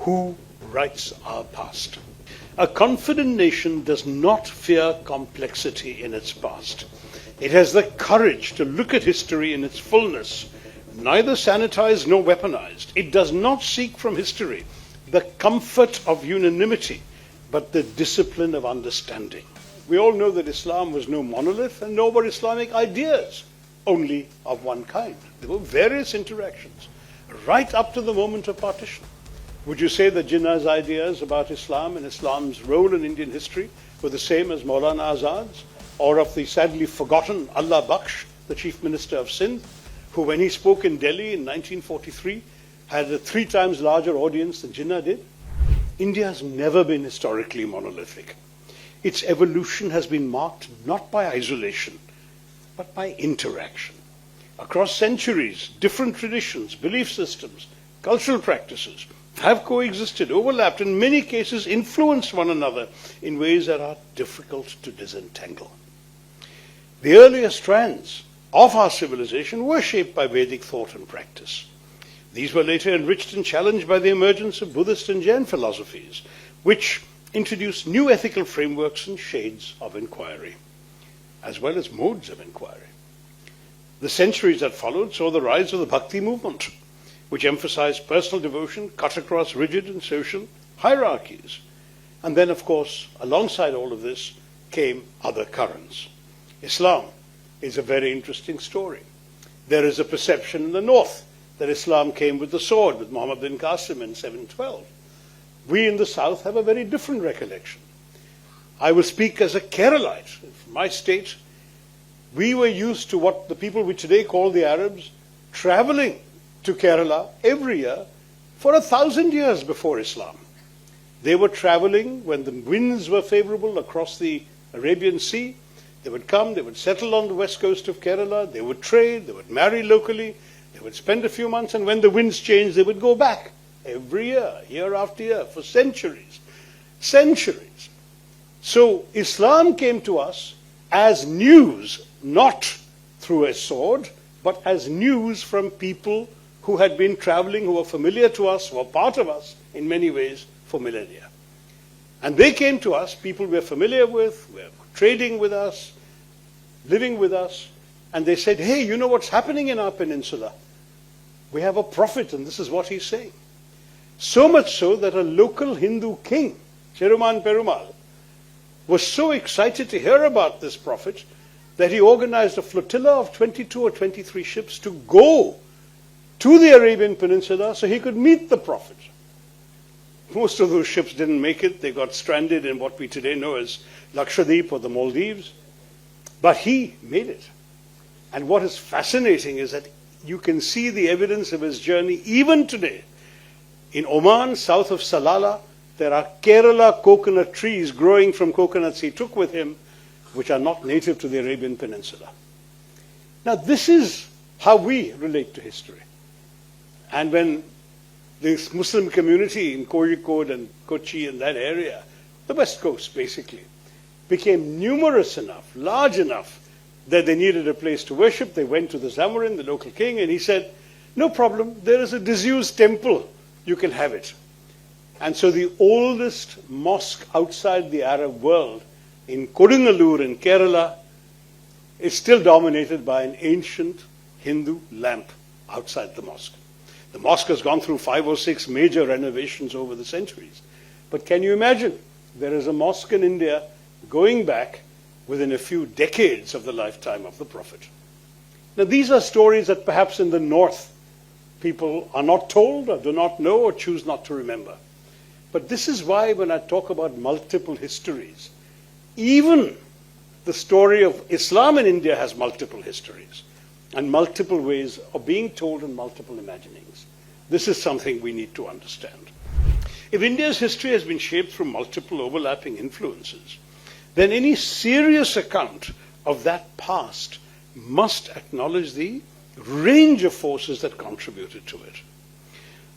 Who writes our past? A confident nation does not fear complexity in its past. It has the courage to look at history in its fullness, neither sanitized nor weaponized. It does not seek from history the comfort of unanimity, but the discipline of understanding. We all know that Islam was no monolith, and nor were Islamic ideas only of one kind. There were various interactions, right up to the moment of partition. Would you say that Jinnah's ideas about Islam and Islam's role in Indian history were the same as Maulana Azad's, or of the sadly forgotten Allah Baksh, the Chief Minister of Sindh, who, when he spoke in Delhi in 1943, had a 3 times larger audience than Jinnah did? India has never been historically monolithic. Its evolution has been marked not by isolation, but by interaction. Across centuries, different traditions, belief systems, cultural practices have coexisted, overlapped, in many cases influenced one another in ways that are difficult to disentangle. The earlier strands of our civilization were shaped by Vedic thought and practice. These were later enriched and challenged by the emergence of Buddhist and Jain philosophies, which introduced new ethical frameworks and shades of inquiry, as well as modes of inquiry. The centuries that followed saw the rise of the Bhakti movement, which emphasized personal devotion cut across rigid and social hierarchies. And then, of course, alongside all of this came other currents. Islam is a very interesting story. There is a perception in the north that Islam came with the sword, with Muhammad bin Qasim in 712. We in the south have a very different recollection. I will speak as a Keralite. From my state, we were used to what the people we today call the Arabs traveling to Kerala every year for 1,000 years before Islam. They were traveling when the winds were favorable across the Arabian Sea. They would come, they would settle on the west coast of Kerala, they would trade, they would marry locally, they would spend a few months, and when the winds changed, they would go back every year, year after year, for centuries. Centuries. So Islam came to us as news, not through a sword, but as news from people who had been traveling, who were familiar to us, who were part of us in many ways for millennia. And they came to us, people we're familiar with, were trading with us, living with us, and they said, hey, you know what's happening in our peninsula? We have a prophet, and this is what he's saying. So much so that a local Hindu king, Cheruman Perumal, was so excited to hear about this prophet that he organized a flotilla of 22 or 23 ships to go to the Arabian Peninsula so he could meet the prophet. Most of those ships didn't make it. They got stranded in what we today know as Lakshadweep or the Maldives. But he made it. And what is fascinating is that you can see the evidence of his journey even today. In Oman, south of Salalah, there are Kerala coconut trees growing from coconuts he took with him, which are not native to the Arabian Peninsula. Now, this is how we relate to history. And when this Muslim community in Kozhikode and Kochi and that area, the west coast basically, became numerous enough, large enough, that they needed a place to worship, they went to the Zamorin, the local king, and he said, no problem, there is a disused temple, you can have it. And so the oldest mosque outside the Arab world in Kodungalur in Kerala is still dominated by an ancient Hindu lamp outside the mosque. The mosque has gone through 5 or 6 major renovations over the centuries. But can you imagine? There is a mosque in India going back within a few decades of the lifetime of the Prophet. Now, these are stories that perhaps in the north people are not told or do not know or choose not to remember. But this is why when I talk about multiple histories, even the story of Islam in India has multiple histories and multiple ways of being told and multiple imaginings. This is something we need to understand. If India's history has been shaped through multiple overlapping influences, then any serious account of that past must acknowledge the range of forces that contributed to it.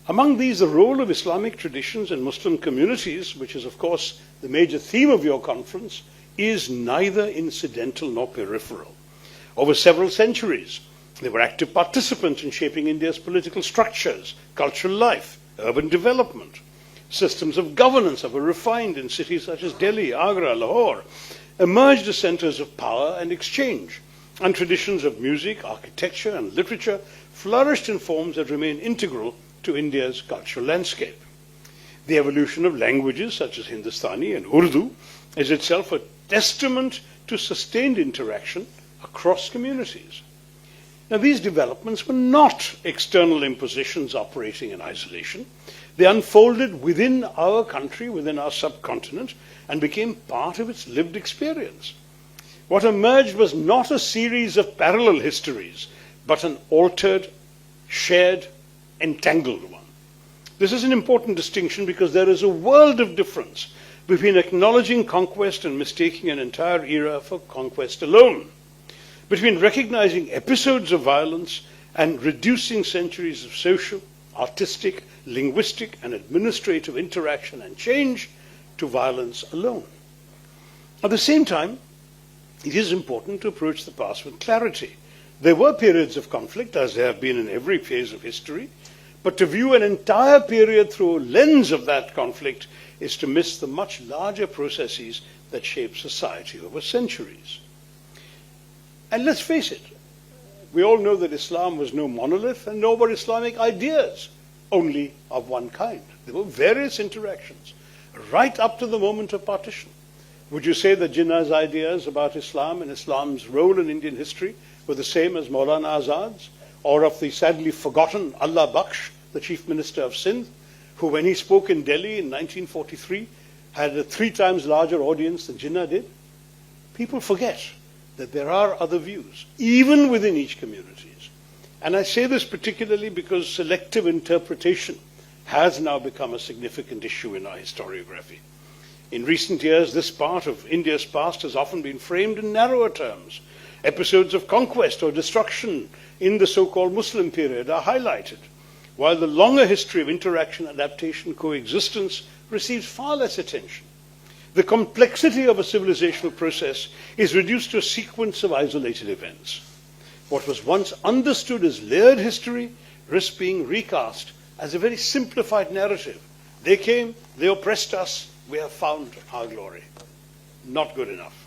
Among these, the role of Islamic traditions and Muslim communities, which is of course the major theme of your conference, is neither incidental nor peripheral. Over several centuries, they were active participants in shaping India's political structures, cultural life, urban development. Systems of governance that were refined in cities such as Delhi, Agra, Lahore, emerged as centers of power and exchange, and traditions of music, architecture, and literature flourished in forms that remain integral to India's cultural landscape. The evolution of languages such as Hindustani and Urdu is itself a testament to sustained interaction across communities. Now, these developments were not external impositions operating in isolation. They unfolded within our country, within our subcontinent, and became part of its lived experience. What emerged was not a series of parallel histories, but an altered, shared, entangled one. This is an important distinction because there is a world of difference between acknowledging conquest and mistaking an entire era for conquest alone, between recognizing episodes of violence and reducing centuries of social, artistic, linguistic, and administrative interaction and change to violence alone. At the same time, it is important to approach the past with clarity. There were periods of conflict, as there have been in every phase of history, but to view an entire period through a lens of that conflict is to miss the much larger processes that shape society over centuries. And let's face it, we all know that Islam was no monolith and nor were Islamic ideas only of one kind. There were various interactions right up to the moment of partition. Would you say that Jinnah's ideas about Islam and Islam's role in Indian history were the same as Maulana Azad's, or of the sadly forgotten Allah Baksh, the Chief Minister of Sindh, who when he spoke in Delhi in 1943 had a 3 times larger audience than Jinnah did? People forget that there are other views, even within each community. And I say this particularly because selective interpretation has now become a significant issue in our historiography. In recent years, this part of India's past has often been framed in narrower terms. Episodes of conquest or destruction in the so-called Muslim period are highlighted, while the longer history of interaction, adaptation, coexistence receives far less attention. The complexity of a civilizational process is reduced to a sequence of isolated events. What was once understood as layered history risks being recast as a very simplified narrative. They came, they oppressed us, we have found our glory. Not good enough.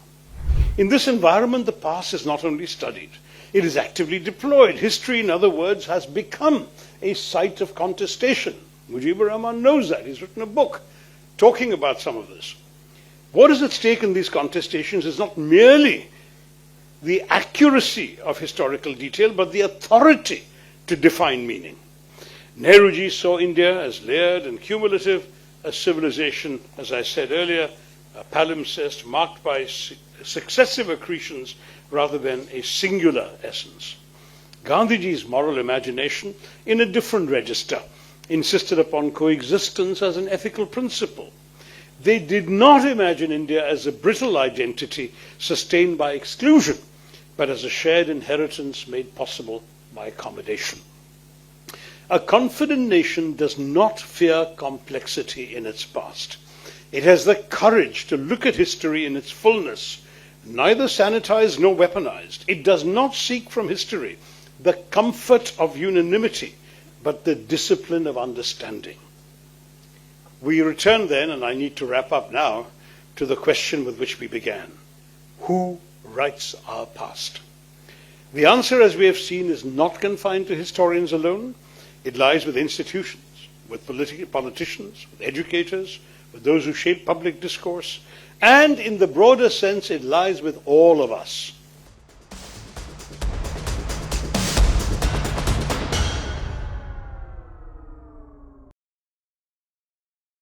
In this environment, the past is not only studied, it is actively deployed. History, in other words, has become a site of contestation. Mujibur Rahman knows that. He's written a book talking about some of this. What is at stake in these contestations is not merely the accuracy of historical detail, but the authority to define meaning. Nehruji saw India as layered and cumulative, a civilization, as I said earlier, a palimpsest marked by successive accretions rather than a singular essence. Gandhiji's moral imagination, in a different register, insisted upon coexistence as an ethical principle. They did not imagine India as a brittle identity sustained by exclusion, but as a shared inheritance made possible by accommodation. A confident nation does not fear complexity in its past. It has the courage to look at history in its fullness, neither sanitized nor weaponized. It does not seek from history the comfort of unanimity, but the discipline of understanding. We return then, and I need to wrap up now, to the question with which we began. Who writes our past? The answer, as we have seen, is not confined to historians alone. It lies with institutions, with politicians, with educators, with those who shape public discourse, and in the broader sense, it lies with all of us.